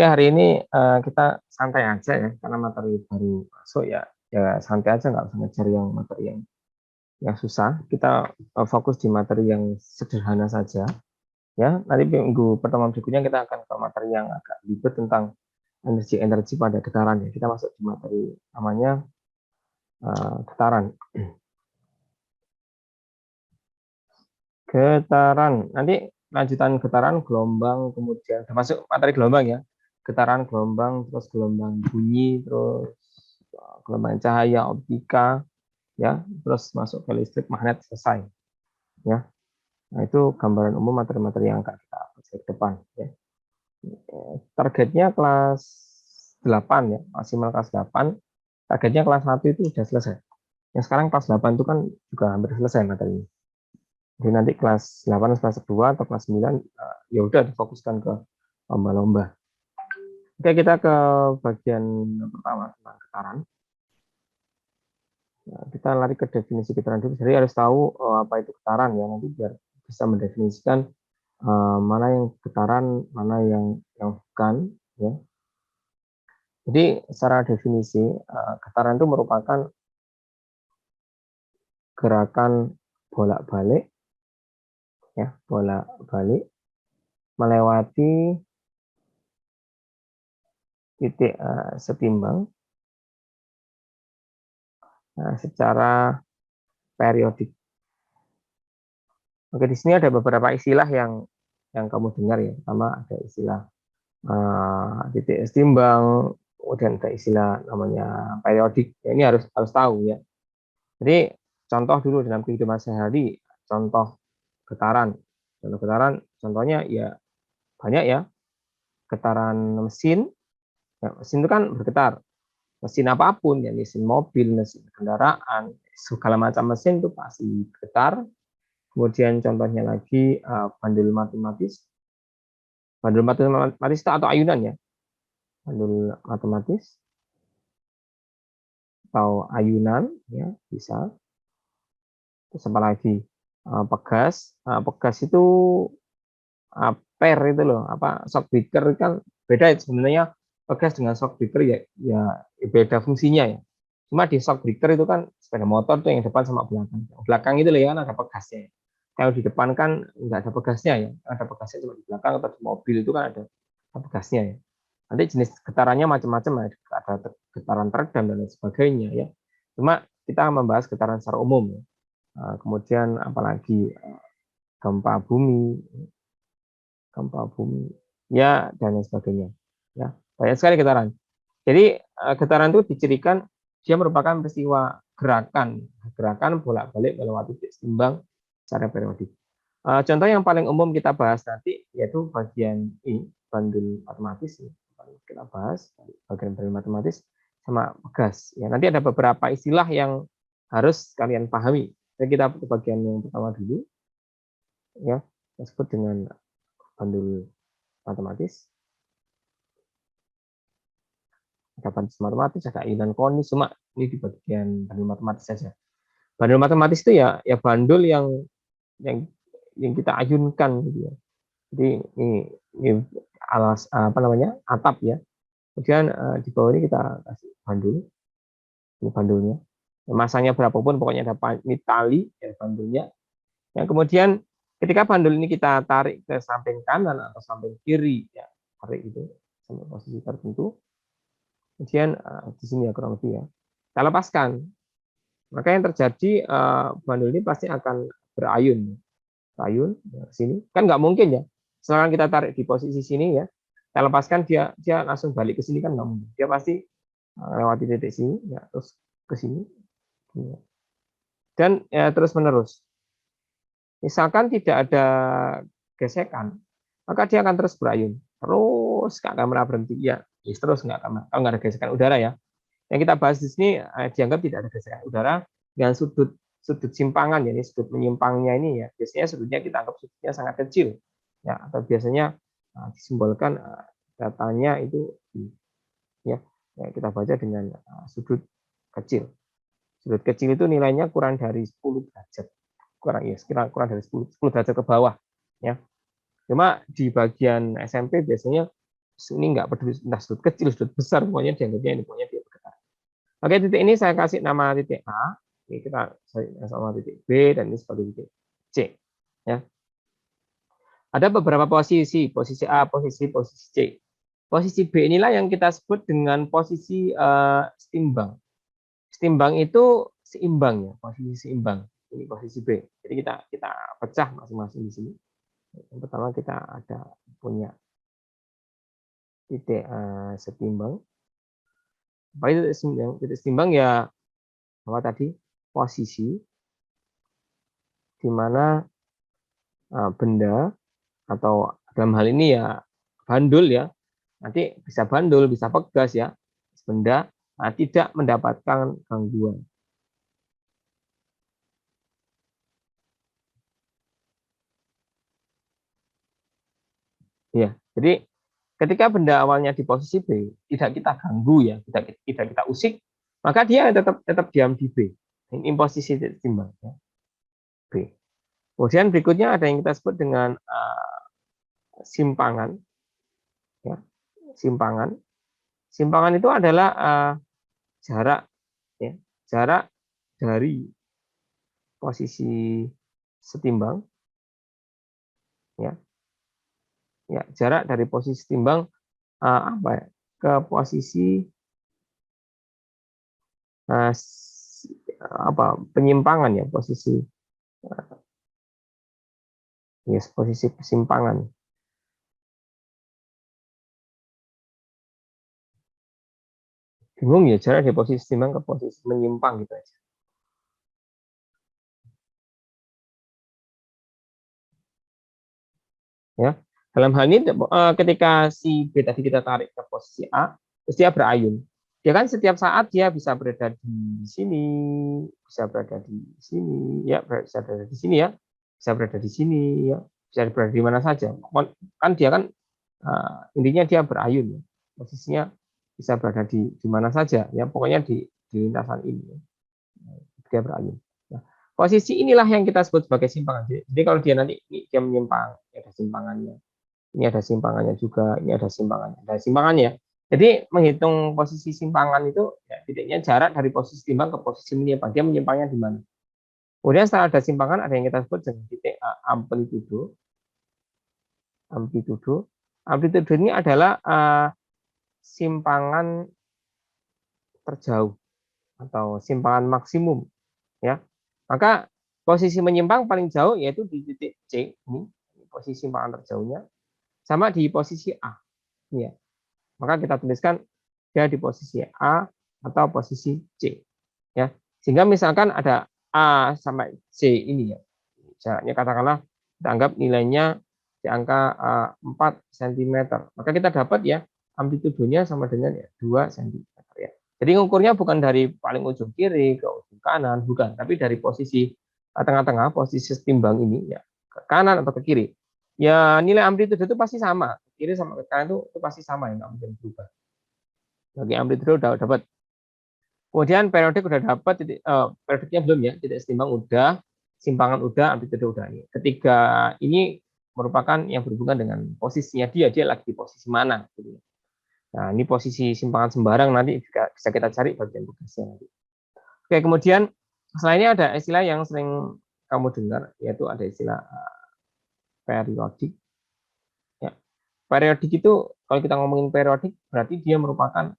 Oke, hari ini kita santai aja ya, karena materi baru masuk ya, ya santai aja, nggak usah ngejar yang materi yang susah. Kita fokus di materi yang sederhana saja. Ya, nanti minggu pertemuan berikutnya kita akan ke materi yang agak ribet tentang energi-energi pada getaran ya. Kita masuk di materi namanya getaran. Getaran. Nanti lanjutan getaran, gelombang, kemudian termasuk materi gelombang ya. Getaran, gelombang, terus gelombang bunyi, terus gelombang cahaya, optika, ya, terus masuk ke listrik, magnet, selesai. Ya, nah itu gambaran umum materi-materi yang akan kita bahas ke depan. Ya. Targetnya kelas 8 ya, maksimal kelas 8. Targetnya kelas 1 itu sudah selesai. Yang sekarang kelas 8 itu kan juga hampir selesai materinya. Jadi nanti kelas 8 kelas 2 atau kelas 9 ya udah difokuskan ke lomba-lomba. Oke, kita ke bagian pertama tentang getaran. Nah, kita lari ke definisi getaran dulu. Jadi harus tahu apa itu getaran ya, nanti biar bisa mendefinisikan mana yang getaran, mana yang bukan ya. Jadi secara definisi getaran itu merupakan gerakan bolak-balik ya, bolak-balik melewati titik setimbang secara periodik. Oke, di sini ada beberapa istilah yang kamu dengar ya. Pertama ada istilah titik setimbang, kemudian ada istilah namanya periodik. Ya, ini harus tahu ya. Jadi contoh dulu dalam kehidupan sehari-hari, contoh getaran. Contoh getaran, contohnya ya banyak ya. Getaran mesin, ya, mesin itu kan bergetar. Mesin apapun, ya mesin mobil, mesin kendaraan, segala macam mesin itu pasti bergetar. Kemudian contohnya lagi bandul matematis. Bandul matematis itu atau ayunan ya. Bandul matematis atau ayunan ya bisa. Terus apa lagi? Pegas. Pegas itu ampere itu loh, apa shock breaker kan beda sebenarnya, pegas dengan shock breaker ya beda fungsinya ya. Cuma di shock breaker itu kan sepeda motor tuh yang depan sama belakang. Belakang itu loh ya kan ada pegasnya. Kalau di depan kan nggak ada pegasnya ya, ada pegasnya cuma di belakang atau di mobil itu kan ada pegasnya ya. Nanti jenis getarannya macam-macam ada getaran teredam dan lain sebagainya ya. Cuma kita membahas getaran secara umum ya. Kemudian apalagi gempa bumi, ya dan lain sebagainya. Ya, banyak sekali getaran. Jadi getaran itu dicirikan dia merupakan peristiwa gerakan bolak-balik melewati titik seimbang secara periodik. Contoh yang paling umum kita bahas nanti yaitu bagian ini, bandul matematis. Kita bahas bagian bandul matematis sama pegas. Ya, nanti ada beberapa istilah yang harus kalian pahami. Jadi kita ke bagian yang pertama dulu, ya, disebut dengan bandul matematis. Ada bandul matematis, ada ayunan konis, cuma ini di bagian bandul matematis saja. Bandul matematis itu ya bandul yang yang kita ayunkan gitu ya. Jadi ini alas apa namanya atap ya. Kemudian di bawah ini kita kasih bandul, ini bandulnya. Masanya berapapun pokoknya ada ini tali ya bandulnya. Yang kemudian ketika bandul ini kita tarik ke samping kanan atau samping kiri ya, tarik itu sampai posisi tertentu. Kemudian di sini ya kurang lebih ya. Kita lepaskan. Maka yang terjadi bandul ini pasti akan berayun. Ayun ya, sini kan nggak mungkin ya. Sekarang kita tarik di posisi sini ya, kita lepaskan dia langsung balik ke sini kan nggak mungkin. Dia pasti lewati titik sini ya terus ke sini dan ya, terus menerus. Misalkan tidak ada gesekan, maka dia akan terus berayun terus nggak akan pernah berhenti ya. Terus nggak akan, kalau nggak ada gesekan udara ya. Yang kita bahas di sini dianggap tidak ada gesekan udara dengan sudut simpangan, jadi sudut menyimpangnya ini ya biasanya sudutnya kita anggap sudutnya sangat kecil ya, atau biasanya disimbolkan datanya itu ya, kita baca dengan sudut kecil. Sudut kecil itu nilainya kurang dari 10 derajat, kurang dari 10 derajat ke bawah ya. Cuma di bagian SMP biasanya Ini nggak peduli entah sudut kecil, sudut besar, pokoknya dianggapnya ini pokoknya dia bergetar. Oke, titik ini saya kasih nama titik A, ini kita sama titik B, dan ini sebagai titik C. Ya. Ada beberapa posisi A, posisi C. Posisi B inilah yang kita sebut dengan posisi setimbang. Setimbang itu seimbang ya, posisi seimbang. Ini posisi B. Jadi kita pecah masing-masing di sini. Yang pertama kita ada punya titik setimbang. Apa itu titik setimbang? Titik setimbang ya apa tadi? Posisi di mana benda atau dalam hal ini ya bandul ya. Nanti bisa bandul, bisa pegas ya. Benda tidak mendapatkan gangguan. Ya, jadi ketika benda awalnya di posisi B, tidak kita ganggu ya, tidak kita usik, maka dia tetap diam di B. Ini posisi setimbang ya, B. Kemudian berikutnya ada yang kita sebut dengan simpangan. Ya, simpangan. Simpangan itu adalah jarak ya, jarak dari posisi setimbang ya. Ya, jarak dari posisi setimbang apa ya, ke posisi apa penyimpangan ya, posisi posisi persimpangan. Bingung ya, jarak dari posisi setimbang ke posisi menyimpang gitu aja. Ya, dalam hal ini ketika si B tadi kita tarik ke posisi A, terus dia berayun. Dia kan setiap saat dia bisa berada di sini, bisa berada di sini, ya bisa berada di sini ya, bisa berada di sini ya, bisa berada di mana saja. Kan dia kan intinya dia berayun ya. Posisinya bisa berada di mana saja ya, pokoknya di lintasan ini ya. Dia berayun. Nah, posisi inilah yang kita sebut sebagai simpangan. Jadi kalau dia nanti dia menyimpang, ada simpangannya. Ini ada simpangannya juga, ini ada simpangannya. Ada simpangannya. Jadi menghitung posisi simpangan itu ya, titiknya jarak dari posisi timbang ke posisi menyimpang. Dia menyimpangnya di mana? Kemudian setelah ada simpangan ada yang kita sebut dengan titik amplitudo. Amplitudo. Amplitudo ini adalah simpangan terjauh atau simpangan maksimum ya. Maka posisi menyimpang paling jauh yaitu di titik C ini, posisi simpangan terjauhnya, sama di posisi A ya. Maka kita tuliskan dia di posisi A atau posisi C ya. Sehingga misalkan ada A sampai C ini ya, jaraknya katakanlah kita anggap nilainya di angka 4 cm, maka kita dapat ya amplitudonya sama dengan 2 cm ya. Jadi ngukurnya bukan dari paling ujung kiri ke ujung kanan, bukan, tapi dari posisi tengah-tengah, posisi setimbang ini ya, ke kanan atau ke kiri. Ya nilai amplitudo itu pasti sama, ke kiri sama ke kanan itu pasti sama ya, nggak mungkin berubah. Bagi amplitudo udah dapat. Kemudian periodik udah dapat, periodiknya belum ya, titik setimbang udah, simpangan udah, amplitudo udah. Ketiga ini merupakan yang berhubungan dengan posisinya dia lagi di posisi mana. Gitu. Nah ini posisi simpangan sembarang nanti bisa kita cari bagian tugasnya nanti. Oke, kemudian selainnya ada istilah yang sering kamu dengar, yaitu ada istilah periodik. Ya. Periodik itu kalau kita ngomongin periodik berarti dia merupakan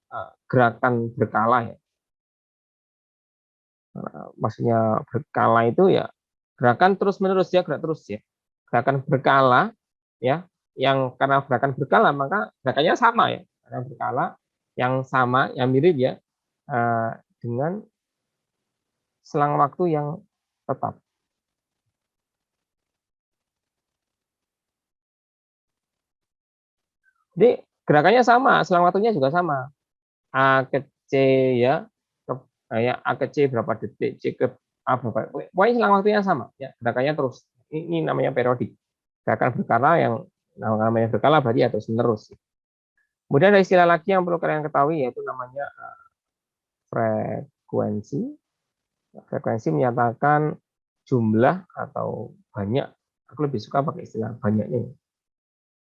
gerakan berkala ya. Maksudnya berkala itu ya gerakan terus menerus ya, gerak terus ya, gerakan berkala ya, yang karena gerakan berkala maka gerakannya sama ya, karena berkala yang sama, yang mirip ya, dengan selang waktu yang tetap. Jadi gerakannya sama, selang waktunya juga sama. A ke C ya, kayak A ke C berapa detik, C ke A berapa, pokoknya selang waktunya sama ya, gerakannya terus. Ini namanya periodik. Gerakan berkala yang namanya berkala berarti terus menerus. Kemudian ada istilah lagi yang perlu kalian ketahui yaitu namanya frekuensi. Frekuensi menyatakan jumlah atau banyak. Aku lebih suka pakai istilah banyaknya.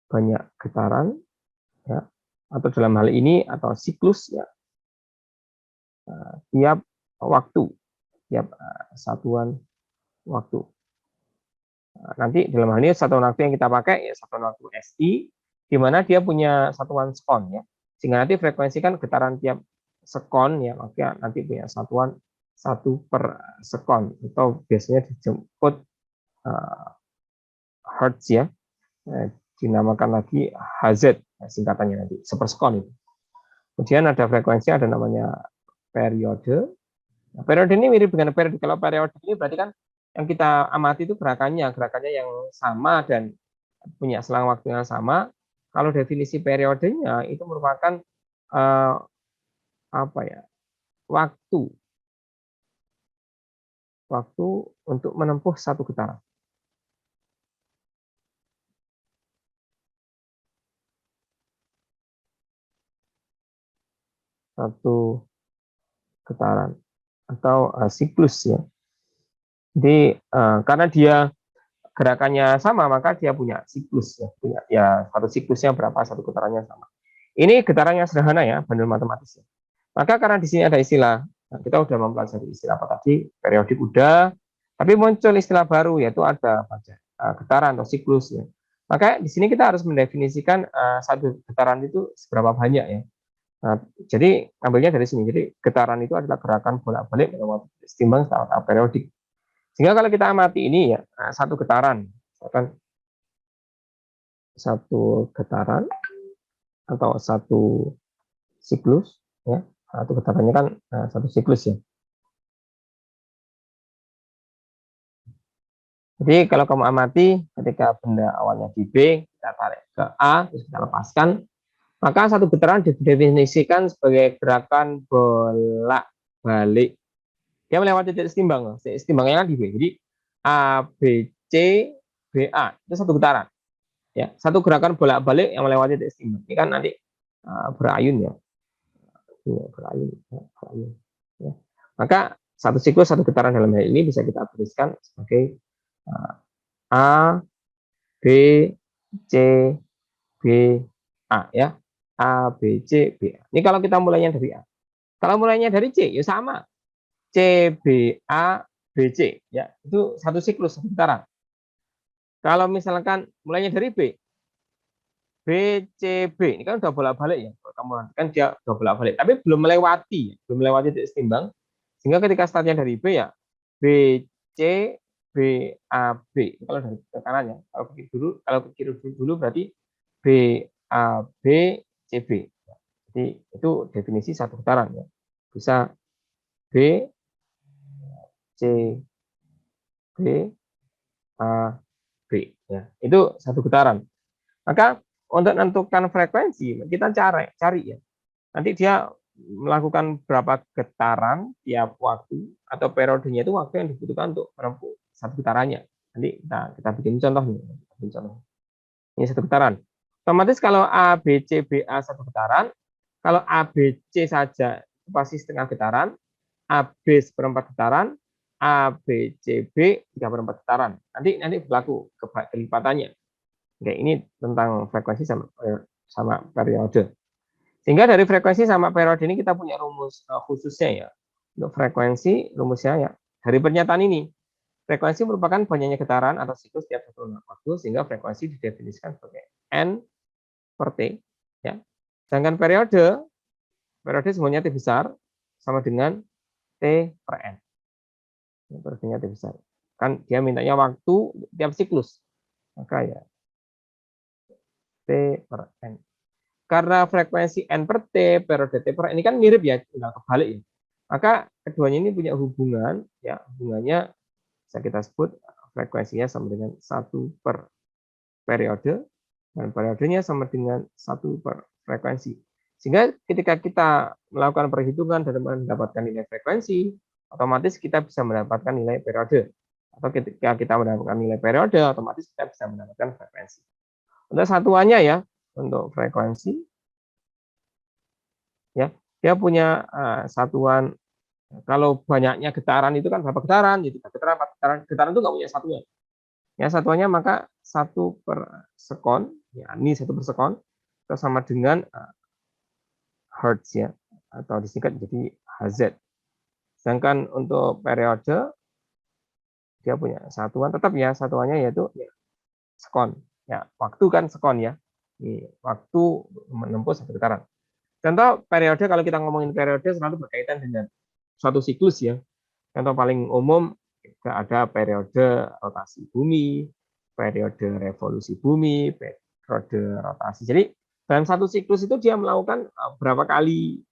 Banyak getaran ya, atau dalam hal ini atau siklus ya, tiap waktu, tiap satuan waktu. Nanti dalam hal ini satuan waktu yang kita pakai ya satuan waktu SI, di mana dia punya satuan sekon ya. Sehingga nanti frekuensi kan getaran tiap sekon ya, maka nanti punya satuan 1 per sekon atau biasanya dijemput hertz ya, dinamakan lagi Hz singkatannya nanti sepersekon itu. Kemudian ada frekuensi, ada namanya periode. Nah, periode ini mirip dengan periode. Kalau periode ini berarti kan yang kita amati itu gerakannya yang sama dan punya selang waktu yang sama. Kalau definisi periodenya itu merupakan apa ya, waktu untuk menempuh satu getaran. Satu getaran atau siklus ya. Jadi karena dia gerakannya sama, maka dia punya siklus ya, punya ya satu siklusnya berapa, satu getarannya sama. Ini getarannya sederhana ya, bandul matematis ya. Maka karena di sini ada istilah, kita udah mempelajari istilah apa tadi, periodik udah, tapi muncul istilah baru yaitu ada getaran atau siklus ya. Maka di sini kita harus mendefinisikan satu getaran itu seberapa banyak ya. Nah, jadi ambilnya dari sini. Jadi getaran itu adalah gerakan bolak-balik melewati setimbang secara periodik. Sehingga kalau kita amati ini ya, satu getaran, misalkan satu getaran atau satu siklus ya, satu getarannya kan satu siklus ya. Jadi kalau kamu amati ketika benda awalnya di B, kita tarik ke A, terus kita lepaskan, maka satu getaran didefinisikan sebagai gerakan bolak-balik. Dia melewati titik setimbang, titik setimbangnya kan di B. Jadi A, B, C, B, A, itu satu getaran. Ya, satu gerakan bolak-balik yang melewati titik setimbang. Ini kan nanti berayun ya. Berayun. Ya. Maka satu siklus, satu getaran dalam hal ini bisa kita tuliskan sebagai A, B, C, B, A ya. A, B, C, B, A. Ini kalau kita mulainya dari A. Kalau mulainya dari C, ya sama. C, B, A, B, C. Ya, itu satu siklus, satu getaran. Kalau misalkan mulainya dari B, B, C, B. Ini kan udah bolak-balik ya. Kamu kan dia udah bolak-balik. Tapi belum melewati titik setimbang. Sehingga ketika startnya dari B ya, B, C, B, A, B. Kalau dari ke kanan ya. Kalau ke kiri dulu berarti B, A, B, C, B. Jadi itu definisi satu getaran ya. Bisa B, C, B, A, B. Ya, itu satu getaran. Maka untuk menentukan frekuensi kita cari ya. Nanti dia melakukan berapa getaran tiap waktu atau periodenya itu waktu yang dibutuhkan untuk menempuh satu getarannya. Nanti kita bikin contoh nih. Ini satu getaran. Otomatis kalau A, B, C, B, A satu getaran, kalau A, B, C saja pasti setengah getaran, A, B seperempat getaran, A, B, C, B 3/4 getaran. Nanti berlaku kelipatannya. Oke, ini tentang frekuensi sama periode. Sehingga dari frekuensi sama periode ini kita punya rumus khususnya ya. Untuk frekuensi rumusnya ya dari pernyataan ini. Frekuensi merupakan banyaknya getaran atau siklus tiap satu waktu, sehingga frekuensi didefinisikan sebagai N per T. Ya. Sedangkan periode semuanya T besar sama dengan T per N. Periodenya T besar. Kan dia mintanya waktu tiap siklus. Maka ya T per N. Karena frekuensi N per T, periode T per N ini kan mirip ya, tinggal kebalik ya. Maka keduanya ini punya hubungan, ya hubungannya bisa kita sebut frekuensinya sama dengan 1 per periode, dan periodenya sama dengan 1 per frekuensi. Sehingga ketika kita melakukan perhitungan dan mendapatkan nilai frekuensi, otomatis kita bisa mendapatkan nilai periode. Atau ketika kita mendapatkan nilai periode, otomatis kita bisa mendapatkan frekuensi. Untuk satuannya ya, untuk frekuensi, ya dia punya satuan. Kalau banyaknya getaran itu kan berapa getaran, jadi getaran, 4 getaran, getaran itu nggak punya satuan. Ya satuannya maka 1 per sekon, ya ini 1 per sekon, itu sama dengan hertz ya, atau disingkat jadi Hz. Sedangkan untuk periode dia punya satuan tetap ya, satuannya yaitu ya, sekon. Ya, waktu kan sekon ya. Ini waktu menempuh satu getaran. Contoh periode, kalau kita ngomongin periode selalu berkaitan dengan suatu siklus ya. Contoh paling umum ada periode rotasi bumi, periode revolusi bumi, periode rotasi. Jadi dalam satu siklus itu dia melakukan berapa kali,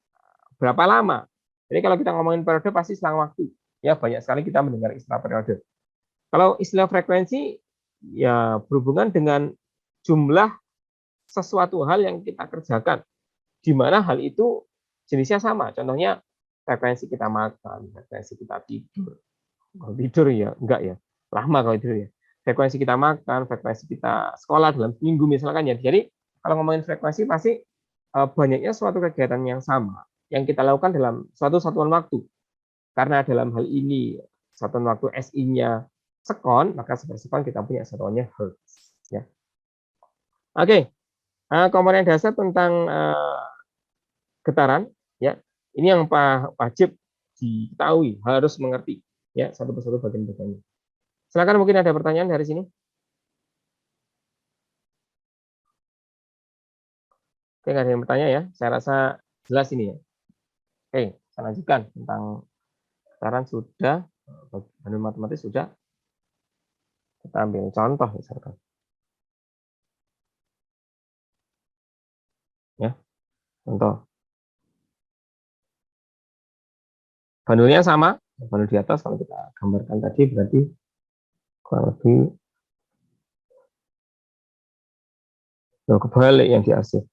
berapa lama. Jadi kalau kita ngomongin periode pasti selang waktu. Ya banyak sekali kita mendengar istilah periode. Kalau istilah frekuensi ya berhubungan dengan jumlah sesuatu hal yang kita kerjakan, di mana hal itu jenisnya sama. Contohnya frekuensi kita makan, frekuensi kita tidur. Kalau tidur ya enggak ya, lama kalau tidur ya. Frekuensi kita makan, frekuensi kita sekolah dalam seminggu misalkan ya. Jadi kalau ngomongin frekuensi pasti banyaknya suatu kegiatan yang sama yang kita lakukan dalam suatu satuan waktu. Karena dalam hal ini satuan waktu SI-nya sekon, maka sekon kita punya satuannya hertz. Ya. Oke, komponen dasar tentang getaran, ya ini yang wajib diketahui, harus mengerti, ya satu persatu bagian-bagiannya. Silakan, mungkin ada pertanyaan dari sini. Oke, nggak ada yang bertanya ya. Saya rasa jelas ini ya. Oke, saya lanjutkan tentang getaran sudah, bagian matematis sudah. Kita ambil contoh misalkan. Ya, contoh. Bandulnya sama, bandul di atas kalau kita gambarkan tadi berarti kurang lebih kebalik yang di arsip.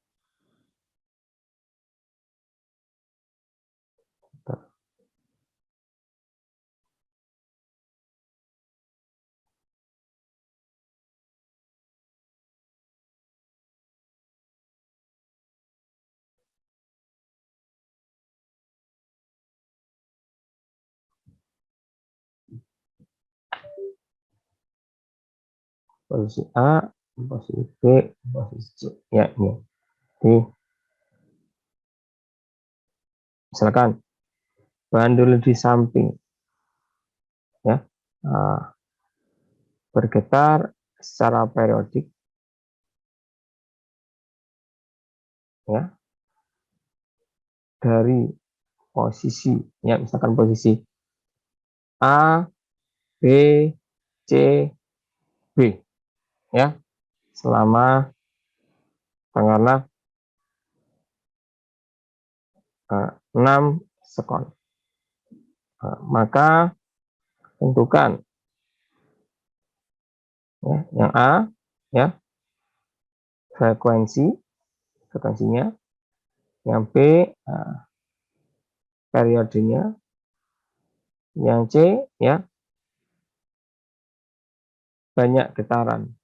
Posisi A, posisi B, posisi C. Ya, ini. Jadi, misalkan bandul di samping ya bergetar secara periodik ya dari posisi ya, misalkan posisi A, B, C, B ya, selama katakanlah 6 sekon. Maka tentukan ya, yang A ya frekuensinya, yang B periodenya, yang C ya banyak getaran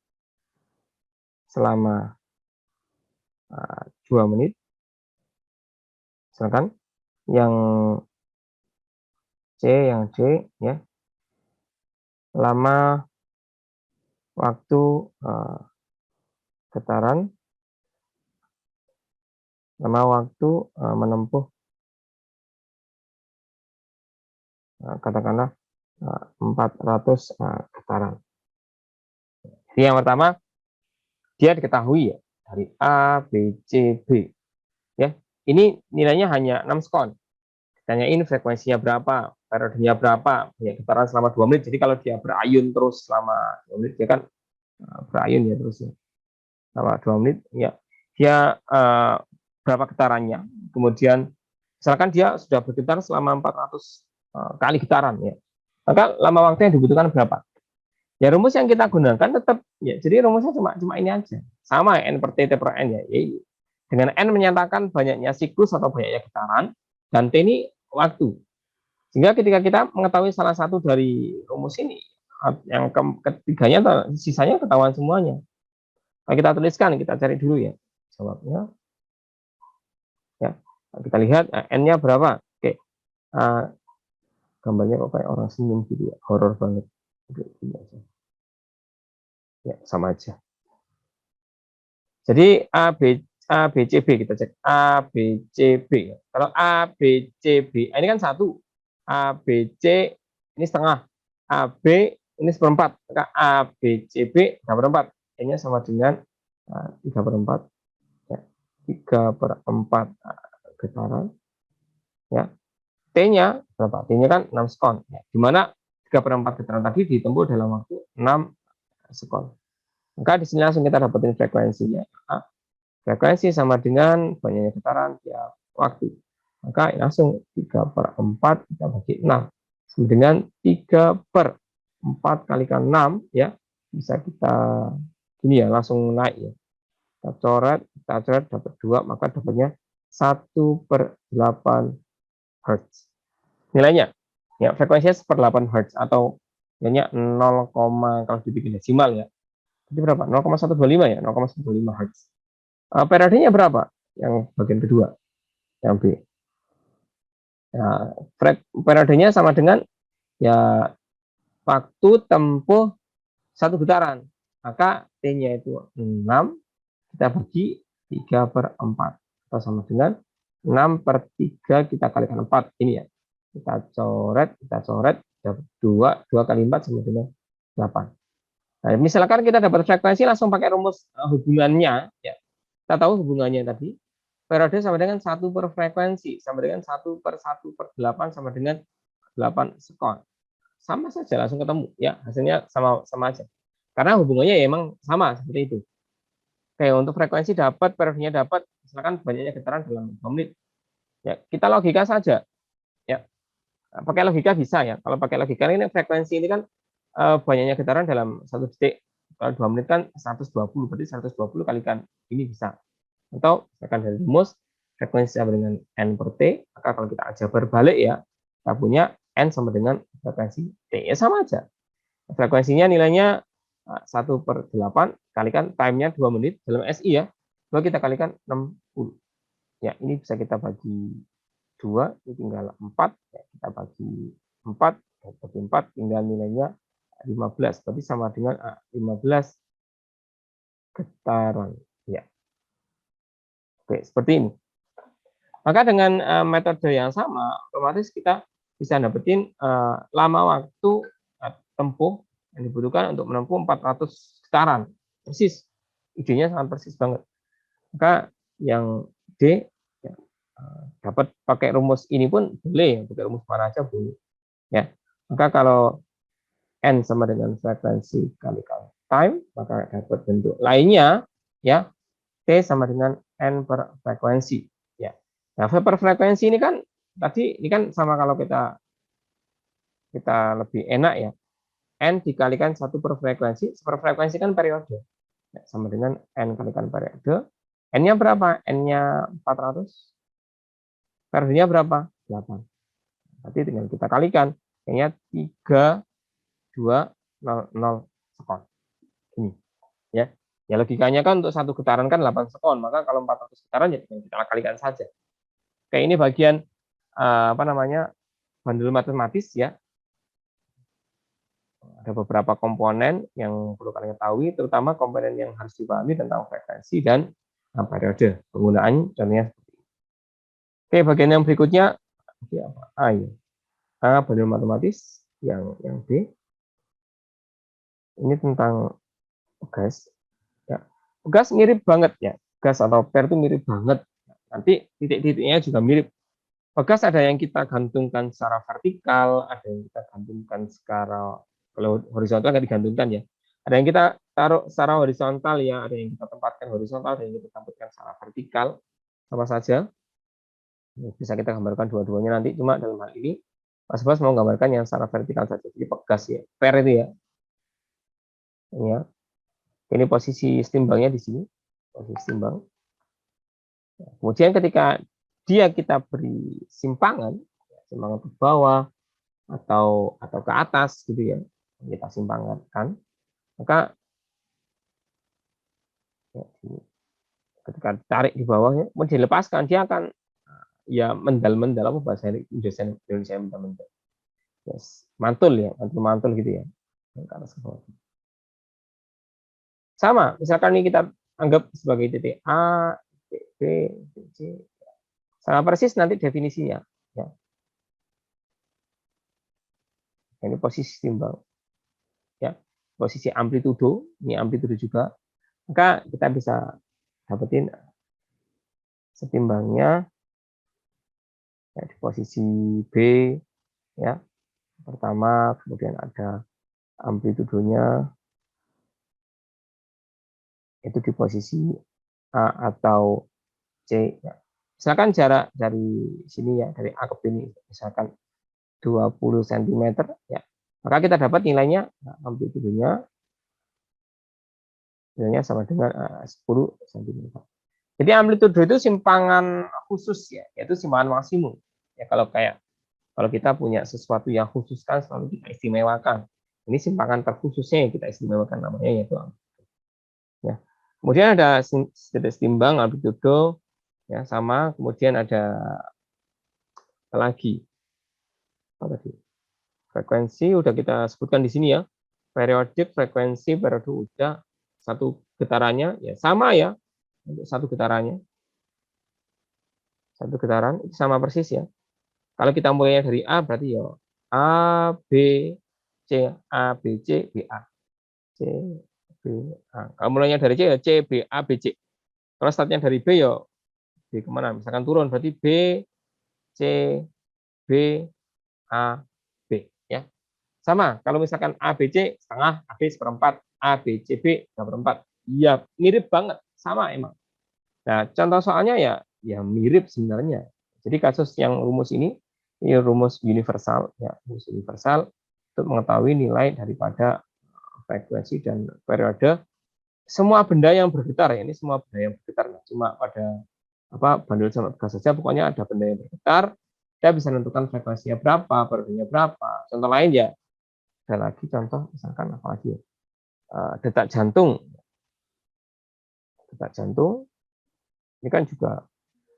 selama 2 menit. Misalkan yang D ya lama waktu getaran, lama waktu menempuh katakanlah 400 getaran. Jadi yang pertama dia diketahui ya dari A, B, C, B. Ya, ini nilainya hanya 6 sekon. Tanyain frekuensinya berapa, periodenya berapa, ya getaran selama 2 menit. Jadi kalau dia berayun terus selama 2 menit, dia kan berayun ya terus ya. Selama 2 menit, ya dia berapa getarannya. Kemudian misalkan dia sudah bergetar selama 400 kali getaran ya. Maka lama waktu yang dibutuhkan berapa? Ya rumus yang kita gunakan tetap ya. Jadi rumusnya cuma ini aja. Sama N per T, T per N ya. Dengan N menyatakan banyaknya siklus atau banyaknya getaran, dan T ini waktu. Sehingga ketika kita mengetahui salah satu dari rumus ini, yang ketiganya, sisanya ketahuan semuanya. Nah, kita tuliskan, kita cari dulu ya jawabnya. Ya, kita lihat N-nya berapa. Oke, gambarnya kok kayak orang senyum gitu ya, horor banget. Ya, sama aja. Jadi A, B, A, B, C, B, kita cek A, B, C, B. Kalau A, B, C, B, ini kan 1. A, B, C, ini setengah. A, B, ini seperempat. Maka A, B, C, B, 3/4. N-nya sama dengan 3/4. Ya, 3/4 getaran. Ya. T-nya berapa? T-nya kan 6 sekon. Ya, di mana 3/4 getaran tadi ditempuh dalam waktu 6 sekon. Maka di sini langsung kita dapetin frekuensinya. Frekuensi sama dengan banyaknya getaran tiap waktu. Maka langsung 3/4 kita bagi 6. Sama dengan 3/4 kalikan 6 ya. Bisa kita gini ya, langsung naik ya. Kita coret dapat 2, maka dapatnya 1/8 Hz. Nilainya ya, frekuensinya 1/8 Hz atau nilainya 0, kalau dibikin desimal ya. Jadi berapa? 0,125 ya, 0,125 Hz. Periodenya berapa? Yang bagian kedua, yang B. Nah, periodenya sama dengan ya waktu tempuh 1 getaran. Maka T-nya itu 6, kita bagi 3/4. Atau sama dengan 6/3 kita kalikan 4. Ini ya. Kita coret, dapat 2 kali 4 sama dengan 8. Nah, misalkan kita dapat frekuensi, langsung pakai rumus hubungannya ya. Kita tahu hubungannya tadi, periode sama dengan 1 per frekuensi, sama dengan 1/8 sama dengan 8 sekon. Sama saja, langsung ketemu. Ya, hasilnya sama aja. Karena hubungannya ya emang sama, seperti itu. Oke, untuk frekuensi dapat, periodenya dapat, misalkan banyaknya getaran dalam 2 menit. Ya, kita logika saja. Ya, pakai logika bisa ya. Kalau pakai logika ini frekuensi ini kan banyaknya getaran dalam 1 detik. Kalau 2 menit kan 120, berarti 120 kalikan ini bisa. Atau misalkan dari rumus frekuensi sama dengan N per T, maka kalau kita aljabar balik ya, kita punya N sama dengan frekuensi T. Ya sama aja. Frekuensinya nilainya 1/8, kalikan time-nya 2 menit dalam SI ya. Lalu kita kalikan 60. Ya, ini bisa kita bagi 2, ini tinggal 4. Ya, kita bagi 4, bagi 4 tinggal nilainya 15. Berarti sama dengan 15 getaran. Ya. Oke, seperti ini. Maka dengan metode yang sama, otomatis kita bisa dapetin lama waktu tempuh yang dibutuhkan untuk menempuh 400 getaran. Persis. Idenya sangat persis banget. Maka yang D ya, dapat pakai rumus ini pun boleh, pakai rumus mana aja boleh. Ya. Maka kalau N sama dengan frekuensi kalikan time, maka dapat bentuk lainnya ya, T sama dengan N per frekuensi. Ya. Nah, per frekuensi ini kan tadi ini kan sama, kalau kita lebih enak ya. N dikalikan 1 per frekuensi, per frekuensi kan periode. Ya, sama dengan N kalikan periode. N-nya berapa? N-nya 400. Periodenya berapa? 8. Berarti tinggal kita kalikan. N-nya 3,200 sekon. Ini. Ya. Ya logikanya kan untuk 1 getaran kan 8 sekon, maka kalau 400 getaran ya kita kalikan saja. Oke, ini bagian bandul matematis ya. Ada beberapa komponen yang perlu kalian ketahui, terutama komponen yang harus dipahami tentang frekuensi dan periode. Penggunaan contohnya. Oke, bagian yang berikutnya apa? A ya. A bandul matematis, yang B. Ini tentang gas. Ya. Gas mirip banget ya. Gas atau per itu mirip banget. Nanti titik-titiknya juga mirip. Gas ada yang kita gantungkan secara vertikal, ada yang kita gantungkan secara, kalau horizontal nggak digantungkan ya. Ada yang kita taruh secara horizontal ya, ada yang kita tempatkan horizontal, ada yang kita tempatkan secara vertikal. Sama saja. Bisa kita gambarkan dua-duanya nanti. Cuma dalam hal ini, Mas Bas mau gambarkan yang secara vertikal saja. Jadi pegas ya, per itu ya. Ini ya. Ini posisi stimbangnya di sini. Posisi stimbang. Kemudian ketika kita beri simpangan ke bawah atau ke atas gitu ya, kita simpangkan, maka ya, ketika tarik di bawahnya, mau dilepaskan, dia akan ya mendal-mendal, apa bahasa Indonesia mendal-mendal. Yes. Mantul ya, mantul gitu ya. Sama, misalkan ini kita anggap sebagai titik A, titik B, C. Sama persis nanti definisinya. Ya. Ini posisi timbang. Ya. Posisi amplitudo, ini amplitudo juga. Maka kita bisa dapetin setimbangnya ya, di posisi B, ya. Pertama, kemudian ada amplitudonya itu di posisi A atau C. Ya. Misalkan jarak dari sini ya, dari A ke B ini, misalkan 20 cm, ya. Maka kita dapat nilainya, amplitudonya nilainya sama dengan 10 cm. Jadi amplitudo itu simpangan khusus ya, yaitu simpangan maksimum. Ya kalau kita punya sesuatu yang khusus kan selalu kita istimewakan. Ini simpangan terkhususnya yang kita istimewakan namanya yaitu amplitudo. Ya. Kemudian ada timbang amplitudo ya sama, kemudian ada lagi apa tadi? Frekuensi udah kita sebutkan di sini ya. Periodik, frekuensi, periode udah satu getarannya ya sama ya untuk satu getarannya. Satu getaran itu sama persis ya. Kalau kita mulainya dari A berarti ya A, B, C, A, B, C, B, A. C, B, A. Kalau mulainya dari C ya C, B, A, B, C. Kalau startnya dari B ya B kemana? Misalkan turun berarti B, C, B, A, B. Ya. Sama, kalau misalkan A, B, C setengah, A, B seperempat, A, B, C, B seperempat. Iya, mirip banget. Sama emang. Nah, contoh soalnya ya mirip sebenarnya. Jadi kasus yang rumus ini rumus universal ya, rumus universal untuk mengetahui nilai daripada frekuensi dan periode semua benda yang bergetar ya. Ini semua benda yang bergetar, nah, cuma pada bandul sama gas saja, pokoknya ada benda yang bergetar, kita bisa menentukan frekuensinya berapa, periodenya berapa. Contoh lain ya, ada lagi contoh misalkan apa lagi ya? Detak jantung. Detak jantung ini kan juga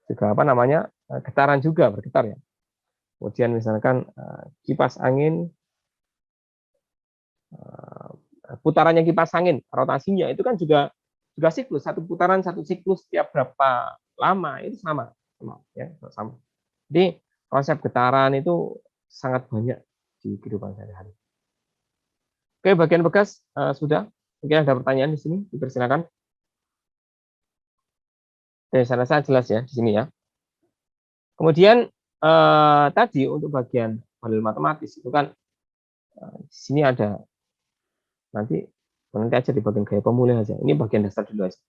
apa namanya getaran juga bergetar ya. Kemudian misalkan kipas angin, putarannya kipas angin, rotasinya itu kan juga siklus, satu putaran satu siklus setiap berapa lama itu sama ya sama. Jadi konsep getaran itu sangat banyak di kehidupan sehari-hari. Oke, bagian bekas sudah. Mungkin ada pertanyaan di sini, dipersilakan. Oke, saya rasa jelas ya di sini ya. Kemudian tadi untuk bagian model matematis itu kan di sini ada nanti aja di bagian gaya pemulih aja. Ini bagian dasar dulu aja.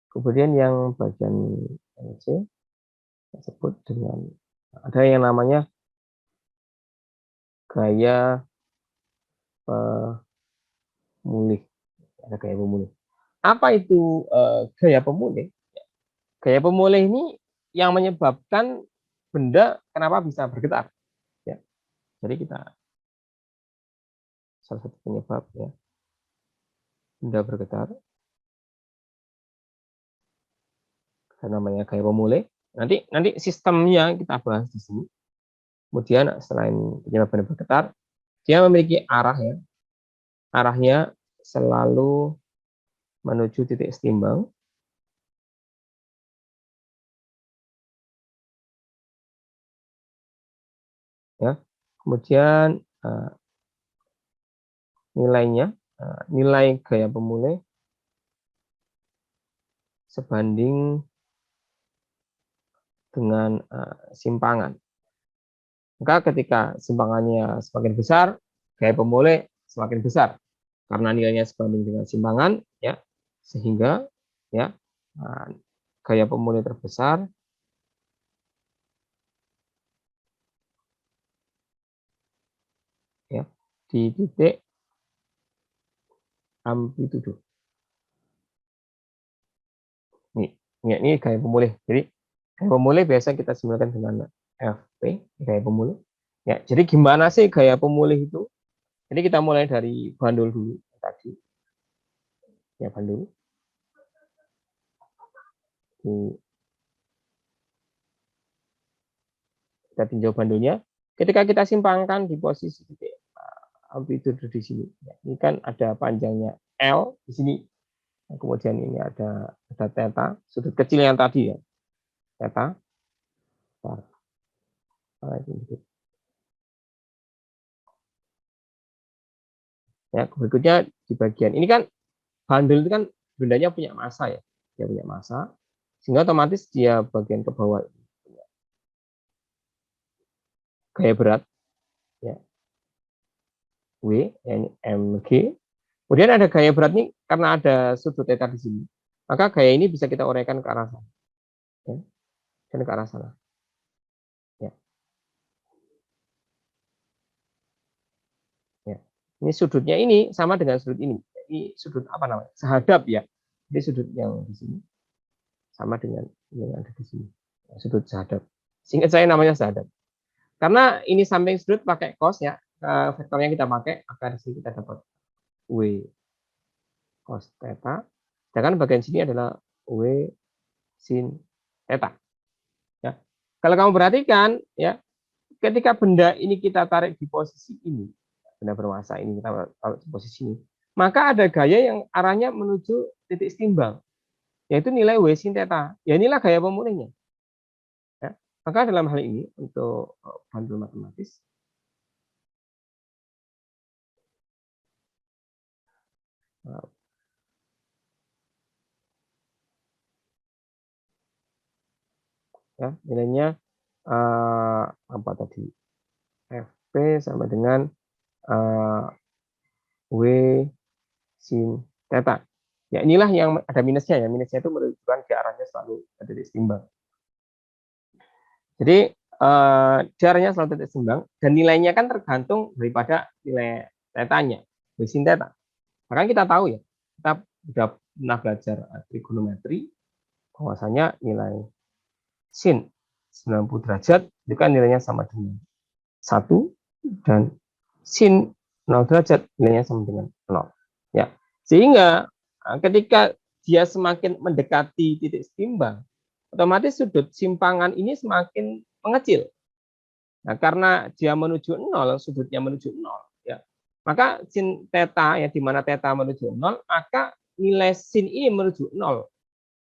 Kemudian yang bagian C disebut dengan ada yang namanya gaya pemulih. Ada gaya pemulih. Apa itu gaya pemulih? Gaya pemulih ini yang menyebabkan benda kenapa bisa bergetar. Ya. Jadi kita salah satu penyebab ya benda bergetar. Namanya gaya pemulih. Nanti sistemnya kita bahas di sini. Kemudian selain penyebab benda bergetar, dia memiliki arah ya. Arahnya selalu menuju titik setimbang. Ya. Kemudian nilainya, nilai gaya pemulih sebanding dengan simpangan. Maka ketika simpangannya semakin besar, gaya pemulih semakin besar karena nilainya sebanding dengan simpangan, ya, sehingga ya gaya pemulih terbesar ya di titik amplitudo. Ini gaya pemulih. Jadi gaya pemulih biasa kita simulkan dengan FP, gaya pemulih. Ya, jadi gimana sih gaya pemulih itu? Jadi kita mulai dari bandul dulu tadi. Ya, bandul. Kita tinjau bandulnya. Ketika kita simpangkan di posisi titik amplitude di sini. Ini kan ada panjangnya L di sini. Kemudian ini ada theta, sudut kecil yang tadi ya, theta. Ya, berikutnya di bagian ini kan bundle itu kan bendanya punya massa ya, dia punya massa, sehingga otomatis dia bagian ke bawah punya gaya berat, ya, W, ya, ini mg. Kemudian ada gaya berat nih karena ada sudut theta di sini, maka gaya ini bisa kita uraikan ke arah sana, ya, dan ke arah sana. Ya. Ya. Ini sudutnya ini sama dengan sudut ini. Ini sudut apa namanya? Sehadap ya. Ini sudut yang di sini sama dengan yang ada di sini. Sudut sehadap. Singkat saya namanya sehadap. Karena ini samping sudut pakai cos ya. Vektornya kita pakai, maka di sini kita dapat W cos theta. Sedangkan bagian sini adalah W sin theta. Ya. Kalau kamu perhatikan ya, ketika benda ini kita tarik di posisi ini, benda bermassa ini kita taruh di posisi ini, maka ada gaya yang arahnya menuju titik setimbang, yaitu nilai W sin theta. Ya inilah gaya pemulihnya. Ya. Maka dalam hal ini untuk bandul matematis, ya nilainya apa tadi? Fp sama dengan W sin theta. Ya inilah yang ada minusnya ya. Minusnya itu menunjukkan ke arahnya selalu ke titik setimbang. Jadi arahnya selalu titik setimbang dan nilainya kan tergantung daripada nilai tetanya, W sin theta. Maka kita tahu ya, kita sudah pernah belajar trigonometri bahwasanya nilai sin 90 derajat itu kan nilainya sama dengan 1 dan sin 0 derajat nilainya sama dengan 0. Ya. Sehingga ketika dia semakin mendekati titik setimbang, otomatis sudut simpangan ini semakin mengecil. Nah, karena dia menuju 0, sudutnya menuju 0, ya. Maka sin theta ya di mana theta menuju 0, maka nilai sin ini menuju 0.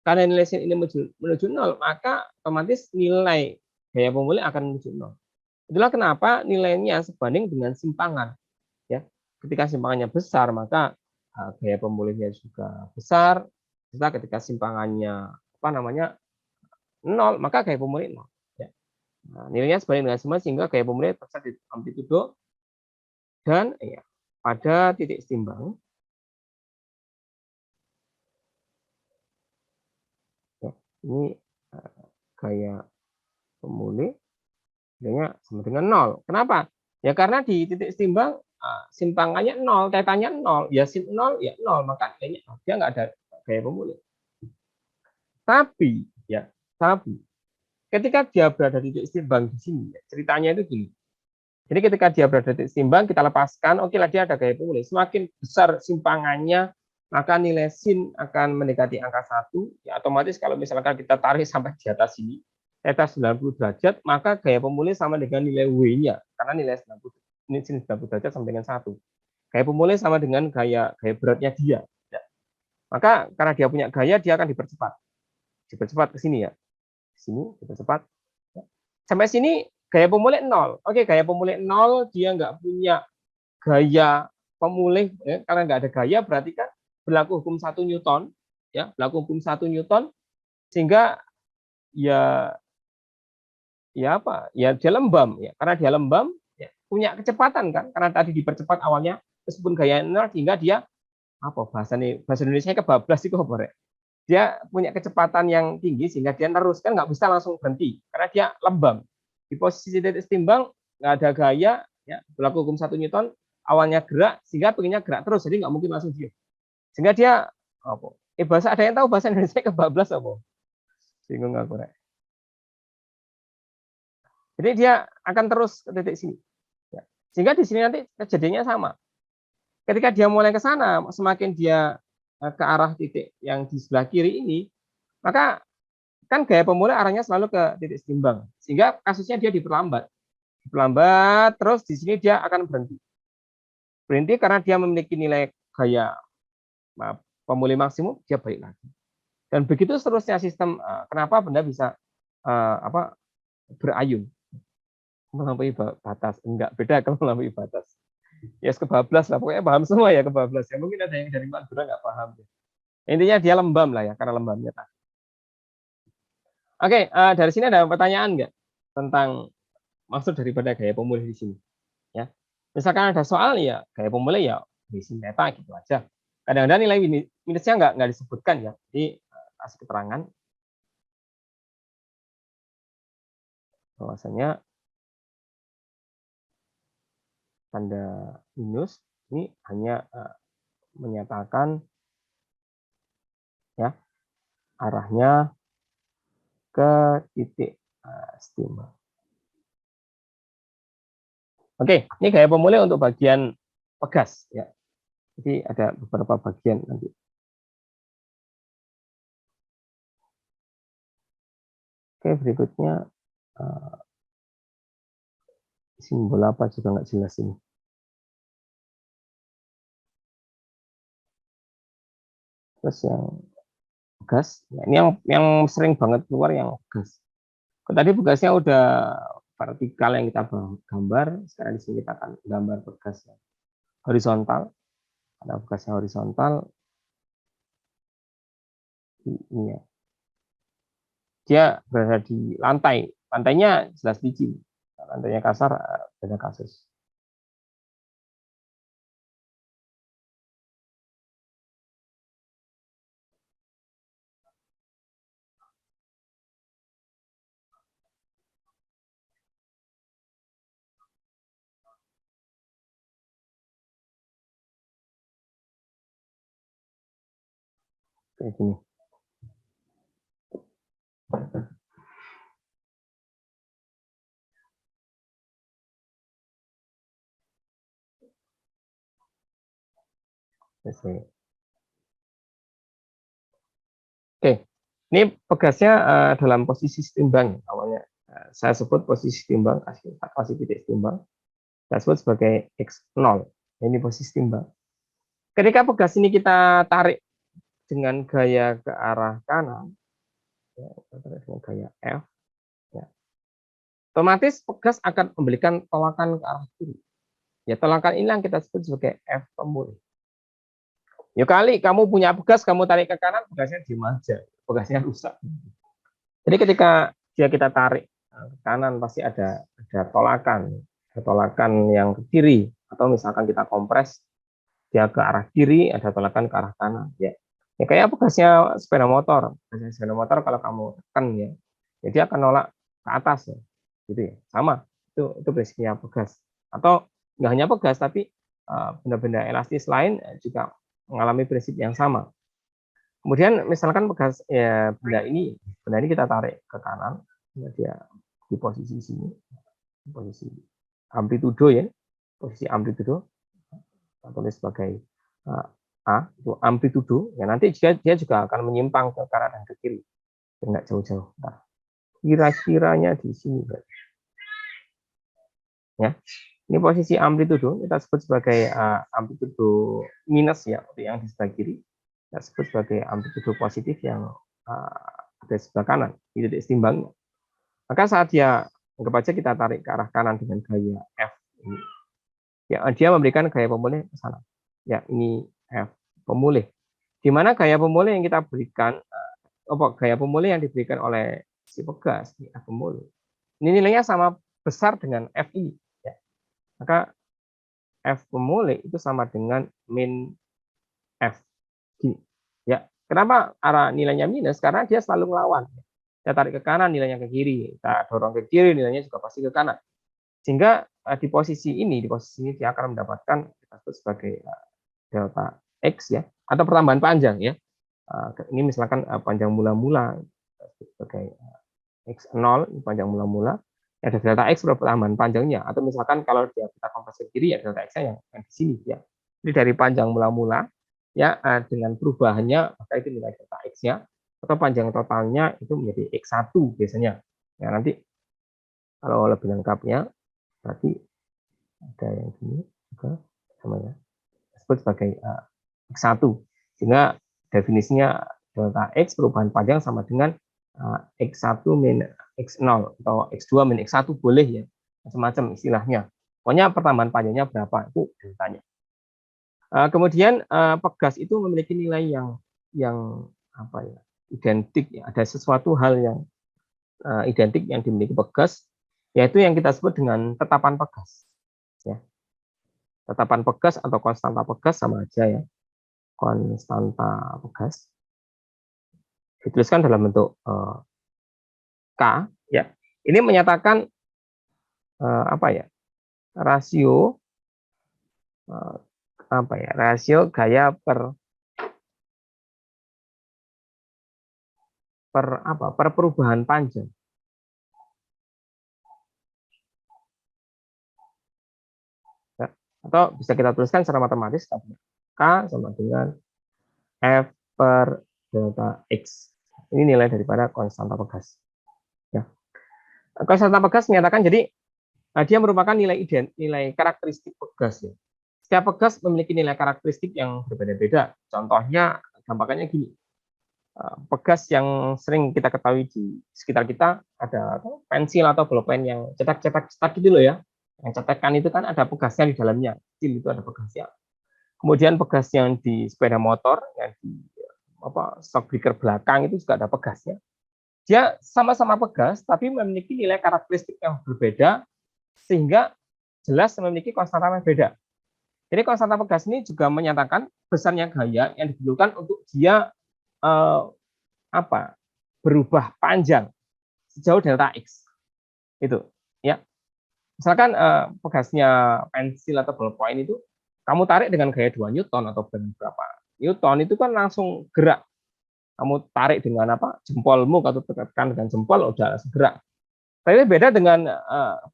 Karena nilai sin ini menuju 0, maka otomatis nilai gaya pemulih akan menuju 0. Itulah kenapa nilainya sebanding dengan simpangan. Ya, ketika simpangannya besar, maka gaya pemulihnya juga besar. Ketika simpangannya apa namanya 0, maka gaya pemulih 0. Ya. Nah, nilainya sebanding dengan semua sehingga gaya pemulih terasa di amplitudo dan ya, pada titik setimbang. Ya, ini gaya pemulih nilainya sama dengan 0. Kenapa? Ya karena di titik setimbang simpangannya 0, tetanya 0, ya sin 0 ya 0, maka nilainya dia nggak ada gaya pemulih. Tapi ya, tapi ketika dia berada di titik setimbang di sini, ceritanya itu gini. Jadi ketika dia berada di titik setimbang, kita lepaskan, oke lah dia ada gaya pemulih. Semakin besar simpangannya, maka nilai sin akan mendekati angka 1. Ya, otomatis kalau misalkan kita tarik sampai di atas sini, theta 90 derajat, maka gaya pemulih sama dengan nilai W-nya. Karena nilai 90, ini sin 90 derajat sama dengan 1. Gaya pemulih sama dengan gaya beratnya dia. Ya. Maka karena dia punya gaya, dia akan dipercepat. Dipercepat ke sini ya. Di sini dipercepat. Sampai sini gaya pemulih 0. Oke, gaya pemulih 0, dia nggak punya gaya pemulih, ya, karena nggak ada gaya berarti kan berlaku hukum 1 Newton, ya, berlaku hukum 1 Newton, sehingga ya apa? Ya dia lembam, ya. Karena dia lembam, ya, punya kecepatan kan, karena tadi dipercepat awalnya meskipun gaya 0 sehingga dia apa bahasa Indonesia kebablas itu apa ya? Dia punya kecepatan yang tinggi sehingga dia terus kan nggak bisa langsung berhenti karena dia lembam di posisi titik setimbang, nggak ada gaya, ya, berlaku hukum 1 Newton, awalnya gerak sehingga pengennya gerak terus, jadi nggak mungkin langsung diam, sehingga dia apa bahasa ada yang tahu bahasa Indonesia kebablas apa, bingung aku rek. Jadi dia akan terus ke titik sini, ya. Sehingga di sini nanti kejadiannya sama, ketika dia mulai ke sana, semakin dia ke arah titik yang di sebelah kiri ini, maka kan gaya pemulih arahnya selalu ke titik setimbang, sehingga kasusnya dia diperlambat, terus di sini dia akan berhenti. berhenti karena dia memiliki nilai gaya pemulih maksimum, dia balik lagi. Dan begitu seterusnya sistem kenapa benda bisa berayun melampaui batas. Enggak, beda kalau melampaui batas. Ya kebablas lah, pokoknya paham semua ya kebablas. Ya mungkin ada yang dari Madura nggak paham. Intinya dia lembam lah ya, karena lembamnya tadi. Oke, dari sini ada pertanyaan nggak tentang maksud daripada gaya pemulih di sini? Ya, misalkan ada soal ya gaya pemulih ya isi data gitu aja. Kadang-kadang nilai minusnya nggak disebutkan ya, jadi kasih keterangan bahwasanya tanda minus ini hanya menyatakan ya arahnya ke titik stimul. Oke, ini gaya pemulih untuk bagian pegas ya. Jadi ada beberapa bagian nanti. Oke, berikutnya simbol apa juga nggak jelas ini. Terus yang gas, ya, ini yang sering banget keluar yang gas. Tadi begasnya udah vertikal yang kita gambar, sekarang di sini kita akan gambar begas horizontal. Ada begasnya horizontal, ini ya. Dia berada di lantai, lantainya jelas licin, lantainya kasar, beda kasus. Kayak gini. Oke, ini pegasnya dalam posisi setimbang awalnya. Saya sebut posisi timbang, kasih titik timbang. Saya sebut sebagai X0. Ini posisi timbang. Ketika pegas ini kita tarik dengan gaya ke arah kanan, ya, dengan gaya F, ya, otomatis pegas akan memberikan tolakan ke arah kiri. Ya, tolakan ini yang kita sebut sebagai F pemulih. Ya kali kamu punya pegas, kamu tarik ke kanan, pegasnya diem aja, pegasnya rusak. Jadi ketika kita tarik ke kanan pasti ada tolakan yang ke kiri, atau misalkan kita kompres dia ke arah kiri, ada tolakan ke arah kanan. Ya, kayak pegasnya sepeda motor. Pegasnya sepeda motor kalau kamu tekan ya, dia akan nolak ke atas ya, gitu ya. Sama, itu prinsipnya pegas. Atau nggak hanya pegas, tapi benda-benda elastis lain juga mengalami prinsip yang sama. Kemudian misalkan pegas ya benda ini kita tarik ke kanan, dia di posisi sini, posisi amplitudo ya, posisi amplitudo, kita tulis sebagai A itu amplitudo. Ya nanti dia juga akan menyimpang ke kanan dan ke kiri, nggak jauh-jauh. Nah, kira-kiranya di sini, ya. Ini posisi amplitudo kita sebut sebagai amplitudo minus ya, yang di sebelah kiri. Kita sebut sebagai amplitudo positif yang ada di sebelah kanan, di titik setimbangnya. Maka saat dia, anggap aja kita tarik ke arah kanan dengan gaya F ini, ya dia memberikan gaya pemulih ke sana. Ya ini F pemulih. Di mana gaya pemulih yang kita berikan, gaya pemulih yang diberikan oleh si pegas, ini F pemulih. Ini nilainya sama besar dengan F ini. Ya. Maka F pemulih itu sama dengan min F. Ya, kenapa arah nilainya minus? Karena dia selalu melawan. Kita tarik ke kanan, nilainya ke kiri. Kita dorong ke kiri, nilainya juga pasti ke kanan. Sehingga di posisi ini dia akan mendapatkan kita sebut sebagai delta X ya, atau pertambahan panjang ya. Ini misalkan panjang mula-mula sebagai X0, panjang mula-mula. Ada delta X pertambahan panjangnya. Atau misalkan kalau kita kompres ke kiri ya delta X-nya yang di sini ya. Jadi dari panjang mula-mula ya dengan perubahannya maka itu nilai delta X-nya atau panjang totalnya itu menjadi X1 biasanya. Ya nanti kalau lebih lengkapnya berarti ada yang gini juga namanya, disebut sebagai X1. Sehingga definisinya delta X perubahan panjang sama dengan X1 min X0 atau X2 min X1 boleh ya, macam-macam istilahnya. Pokoknya pertambahan panjangnya berapa itu deltanya. Kemudian pegas itu memiliki nilai yang apa ya, identik ya. Ada sesuatu hal yang identik yang dimiliki pegas, yaitu yang kita sebut dengan tetapan pegas. Ya. Tetapan pegas atau konstanta pegas sama aja ya. Konstanta pegas dituliskan dalam bentuk K ya. Ini menyatakan apa ya? Rasio apa ya? Rasio gaya per perubahan panjang. Ya. Atau bisa kita tuliskan secara matematis K sama dengan F per delta X. Ini nilai daripada konstanta pegas. Ya. Konstanta pegas menyatakan jadi dia merupakan nilai karakteristik pegas. Ya. Setiap pegas memiliki nilai karakteristik yang berbeda-beda. Contohnya, gampangnya gini. Pegas yang sering kita ketahui di sekitar kita ada pensil atau bolpen yang cetak gitu loh ya. Yang cetakan itu kan ada pegasnya di dalamnya. Kecil itu ada pegasnya. Kemudian pegas yang di sepeda motor, yang di shock breaker belakang itu juga ada pegasnya. Dia sama-sama pegas, tapi memiliki nilai karakteristik yang berbeda, sehingga jelas memiliki konstanta yang beda. Jadi konstanta pegas ini juga menyatakan besarnya gaya yang dibutuhkan untuk dia berubah panjang sejauh delta X. Itu ya. Misalkan pegasnya pensil atau ballpoint itu kamu tarik dengan gaya 2 Newton atau dengan berapa Newton, itu kan langsung gerak. Kamu tarik dengan jempolmu atau tekan dengan jempol udah langsung gerak. Tapi beda dengan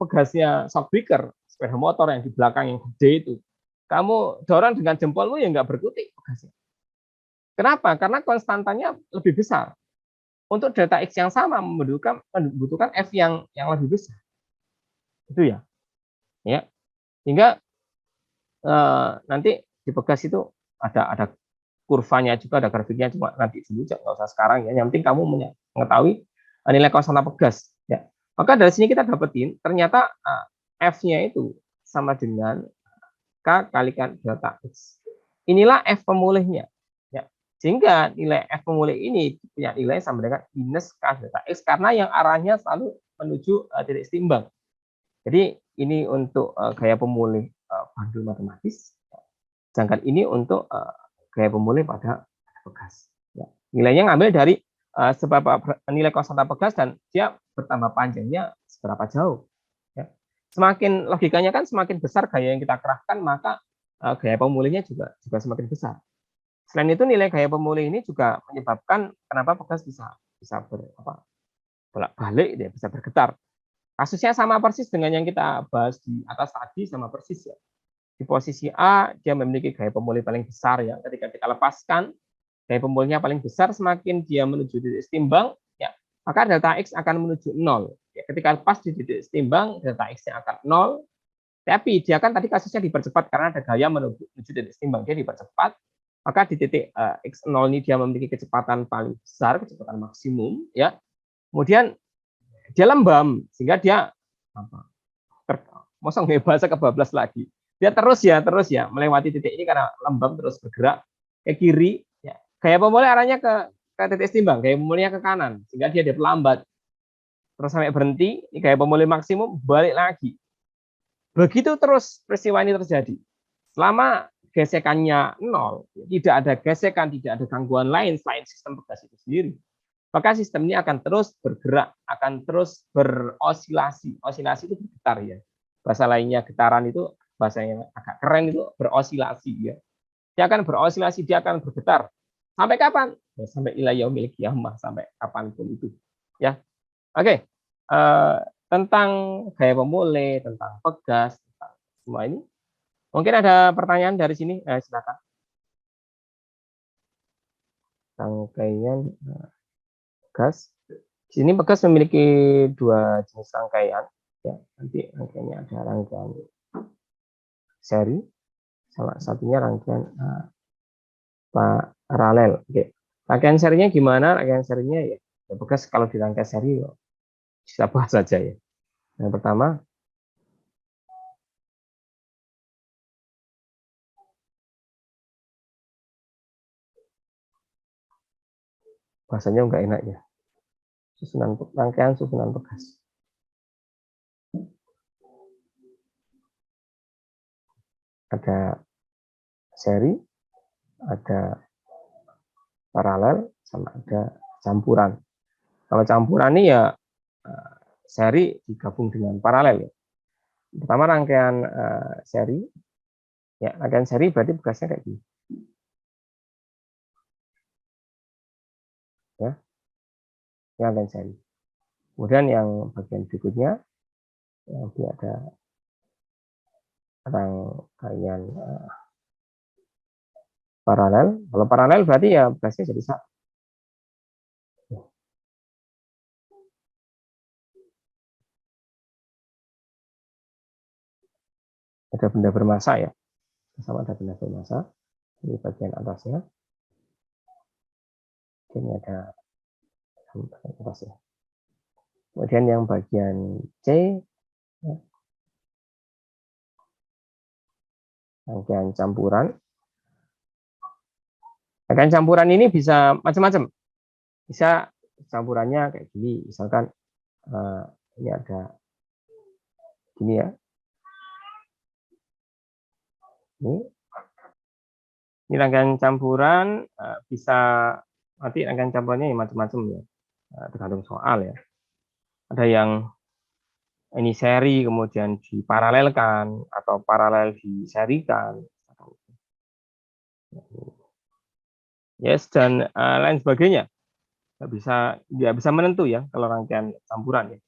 pegasnya shock breaker sepeda motor yang di belakang yang gede itu. Kamu dorong dengan jempolmu ya nggak berkutik pegasnya. Kenapa? Karena konstantanya lebih besar. Untuk delta X yang sama membutuhkan F yang lebih besar. Itu ya. Ya. Sehingga nanti di pegas itu ada kurvanya juga, ada grafiknya, cuma nanti dulu, nggak usah sekarang ya. Yang penting kamu mengetahui nilai konstanta pegas. Ya. Maka dari sini kita dapetin ternyata F-nya itu sama dengan K kalikan delta X. Inilah F pemulihnya. Ya. Sehingga nilai F pemulih ini punya nilai sama dengan minus K delta X karena yang arahnya selalu menuju titik setimbang. Jadi ini untuk gaya pemulih bandul matematis. Sedangkan ini untuk gaya pemulih pada pegas. Ya. Nilainya ngambil dari nilai konstanta pegas dan dia bertambah panjangnya seberapa jauh. Ya. Semakin logikanya kan semakin besar gaya yang kita kerahkan, maka gaya pemulihnya juga semakin besar. Selain itu nilai gaya pemulih ini juga menyebabkan kenapa pegas bisa bolak-balik, ya, bisa bergetar. Kasusnya sama persis dengan yang kita bahas di atas tadi, sama persis ya. Di posisi A dia memiliki gaya pemulih paling besar ya. Ketika kita lepaskan gaya pemulihnya paling besar, semakin dia menuju titik setimbang ya, maka delta X akan menuju 0. Ya, ketika lepas di titik setimbang, delta X-nya akan 0. Tapi dia kan tadi kasusnya dipercepat karena ada gaya menuju titik setimbang, dia dipercepat. Maka di titik X0 ini dia memiliki kecepatan paling besar, kecepatan maksimum ya. Kemudian dia lembam sehingga dia mosong bahasa kebablas lagi. Dia terus ya melewati titik ini karena lembam, terus bergerak ke kiri ya. Gaya pemulih arahnya ke titik setimbang, gaya pemulihnya ke kanan sehingga dia terlambat. Terus sampai berhenti, ini gaya pemulih maksimum, balik lagi. Begitu terus peristiwa ini terjadi. Selama gesekannya 0, tidak ada gesekan, tidak ada gangguan lain selain sistem pegas itu sendiri, maka sistem ini akan terus bergerak, akan terus berosilasi. Osilasi itu bergetar ya. Bahasa lainnya getaran itu, bahasa yang agak keren itu berosilasi ya. Dia akan berosilasi, dia akan bergetar. Sampai kapan? Ya, sampai ila yaumil qiyamah, sampai kapanpun itu. Ya. Oke. Tentang gaya pemulih, tentang pegas, tentang semua ini. Mungkin ada pertanyaan dari sini, silakan. Rangkaian pegas. Di sini pegas memiliki 2 jenis rangkaian. Ya, nanti rangkaiannya ada rangkaian seri Salah satunya rangkaian paralel. Oke. Rangkaian serinya gimana? Rangkaian serinya ya bekas kalau di rangkaian seri bisa bahas saja ya. Yang pertama, bahasanya enggak enak ya. Rangkaian susunan bekas. Ada seri, ada paralel, sama ada campuran. Kalau campuran ini ya seri digabung dengan paralel ya. Pertama rangkaian seri, ya rangkaian seri berarti bekasnya kayak gini. Ya, ini rangkaian seri. Kemudian yang bagian berikutnya, nanti ada rangkaian paralel. Kalau paralel berarti ya bekasnya jadi satu. Ada benda bermassa ya, sama ada benda bermassa. Ini bagian atasnya. Ini ada bagian atasnya. Kemudian yang bagian C, ya, rangkaian campuran. Rangkaian campuran ini bisa macam-macam. Bisa campurannya kayak gini, misalkan ini ada gini ya. Ini rangkaian campuran bisa nanti rangkaian campurannya macam-macam ya, tergantung soal ya. Ada yang ini seri kemudian diparalelkan atau paralel diserikan. Yes, dan lain sebagainya. Nggak bisa menentu ya kalau rangkaian campuran ya.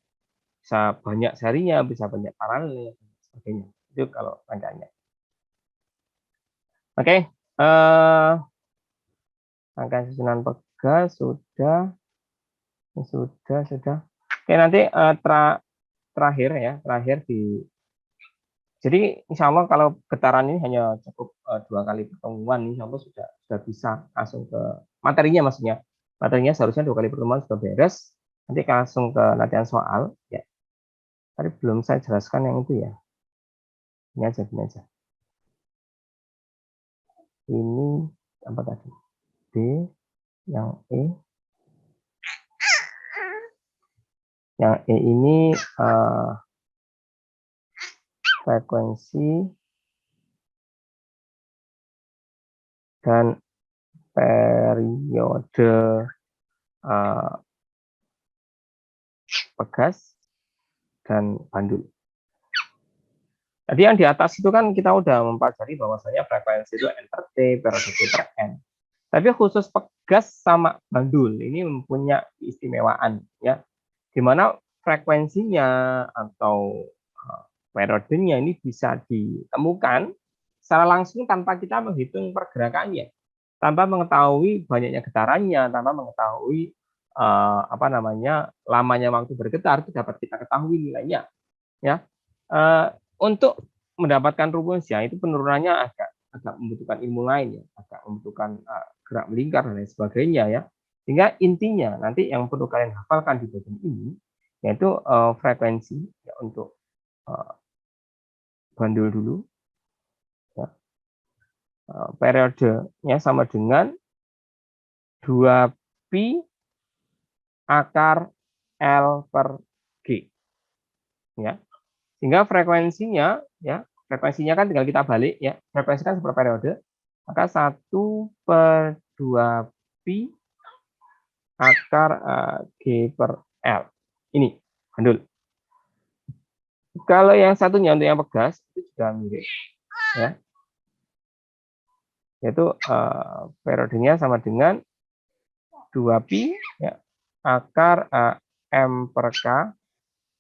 Bisa banyak serinya, bisa banyak paralel dan sebagainya. Itu kalau rangkaiannya. Oke, rangkaian susunan pegas sudah. Oke, nanti terakhir ya, jadi insya Allah kalau getaran ini hanya cukup 2 kali pertemuan, insya Allah sudah bisa langsung ke materinya maksudnya. Materinya seharusnya 2 kali pertemuan sudah beres. Nanti langsung ke latihan soal. Ya. Tadi belum saya jelaskan yang itu ya. Ini aja. Ini apa tadi? D, yang E. Yang E ini frekuensi dan periode pegas dan bandul. Tadi yang di atas itu kan kita udah mempelajari bahwasanya frekuensi itu N per T, periode T per N. Tapi khusus pegas sama bandul ini mempunyai keistimewaan ya, di mana frekuensinya atau periodenya ini bisa ditemukan secara langsung tanpa kita menghitung pergerakannya, tanpa mengetahui banyaknya getarannya, tanpa mengetahui lamanya waktu bergetar, itu dapat kita ketahui nilainya ya. Untuk mendapatkan rumusnya itu penurunannya agak membutuhkan ilmu lain ya, agak membutuhkan gerak melingkar dan lain sebagainya ya. Sehingga intinya nanti yang perlu kalian hafalkan di bagian ini yaitu frekuensi ya, untuk bandul dulu ya. Periodenya sama dengan 2pi akar L per G ya. Sehingga frekuensinya kan tinggal kita balik ya, frekuensi kan per periode, maka 1/2pi akar G per L. Ini bandul. Kalau yang satunya untuk yang pegas itu juga mirip ya. Yaitu periodenya sama dengan 2pi ya, akar M per K.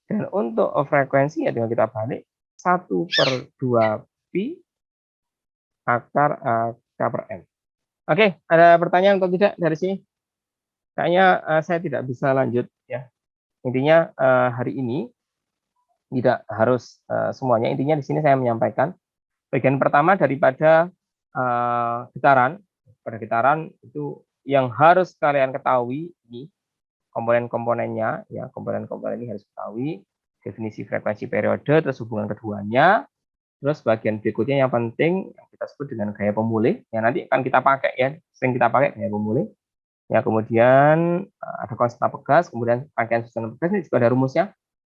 Dan untuk frekuensi ya tinggal kita balik 1/2pi akar K per M. Oke, ada pertanyaan atau tidak dari sini? Kayaknya saya tidak bisa lanjut ya. Intinya hari ini tidak harus semuanya. Intinya di sini saya menyampaikan Bagian pertama daripada getaran. Pada getaran itu yang harus kalian ketahui ini komponen-komponennya, ya komponen-komponen ini harus ketahui, definisi frekuensi periode, terus hubungan keduanya, terus bagian berikutnya yang penting yang kita sebut dengan gaya pemulih, yang nanti akan kita pakai ya, sering kita pakai gaya pemulih. Ya kemudian ada konstanta pegas, kemudian rangkaian susunan pegas ini juga ada rumusnya.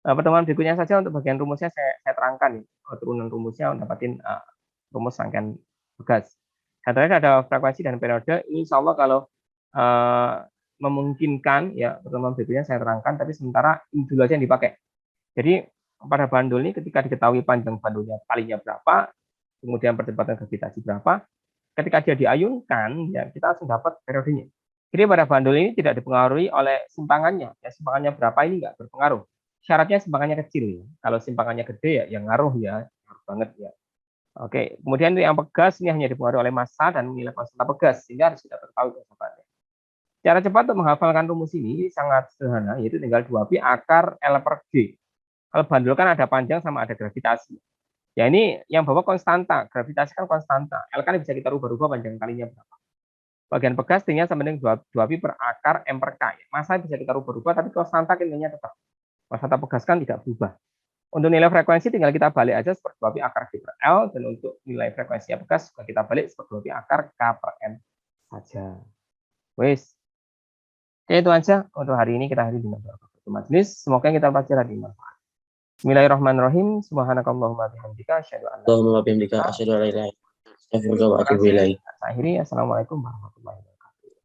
Pertemuan berikutnya saja untuk bagian rumusnya saya terangkan, turunan rumusnya dapatin rumus rangkaian pegas. Yang terakhir ada frekuensi dan periode. Ini insya Allah kalau memungkinkan ya pertemuan berikutnya saya terangkan, tapi sementara ini dulu aja yang dipakai. Jadi pada bandul ini ketika diketahui panjang bandulnya kalinya berapa, kemudian percepatan gravitasi berapa, ketika dia diayunkan ya kita langsung dapat periodenya. Jadi pada bandul ini tidak dipengaruhi oleh simpangannya, ya simpangannya berapa ini nggak berpengaruh. Syaratnya simpangannya kecil. Kalau simpangannya gede ya yang ngaruh ya, ngaruh banget ya. Oke, kemudian yang pegas ini hanya dipengaruhi oleh massa dan nilai konstanta pegas, sehingga harus kita ketahui jawabannya. Cara cepat untuk menghafalkan rumus ini sangat sederhana, yaitu tinggal 2pi akar L per G. Kalau bandul kan ada panjang sama ada gravitasi. Ya ini yang bawa konstanta, gravitasi kan konstanta. L kan bisa kita rubah-rubah panjang kalinya berapa. Bagian pegas tingginya sama dengan 2pi per akar M per K. Massa bisa kita rubah-rubah, tapi konstanta nilainya tetap. Konstanta pegas kan tidak berubah. Untuk nilai frekuensi tinggal kita balik aja seperti 2pi akar G per L, dan untuk nilai frekuensi pegas juga kita balik seperti 2pi akar K per M saja. Wes. Oke, itu aja untuk hari ini, kita akhiri dengan doa majelis. Semoga yang kita pelajari bermanfaat. Bismillahirrahmanirrahim. Subhanakallahumma bihamdika asyhadu an la ilaha illa anta astaghfiruka wa atubu ilaik. Akhiri, assalamualaikum warahmatullahi wabarakatuh.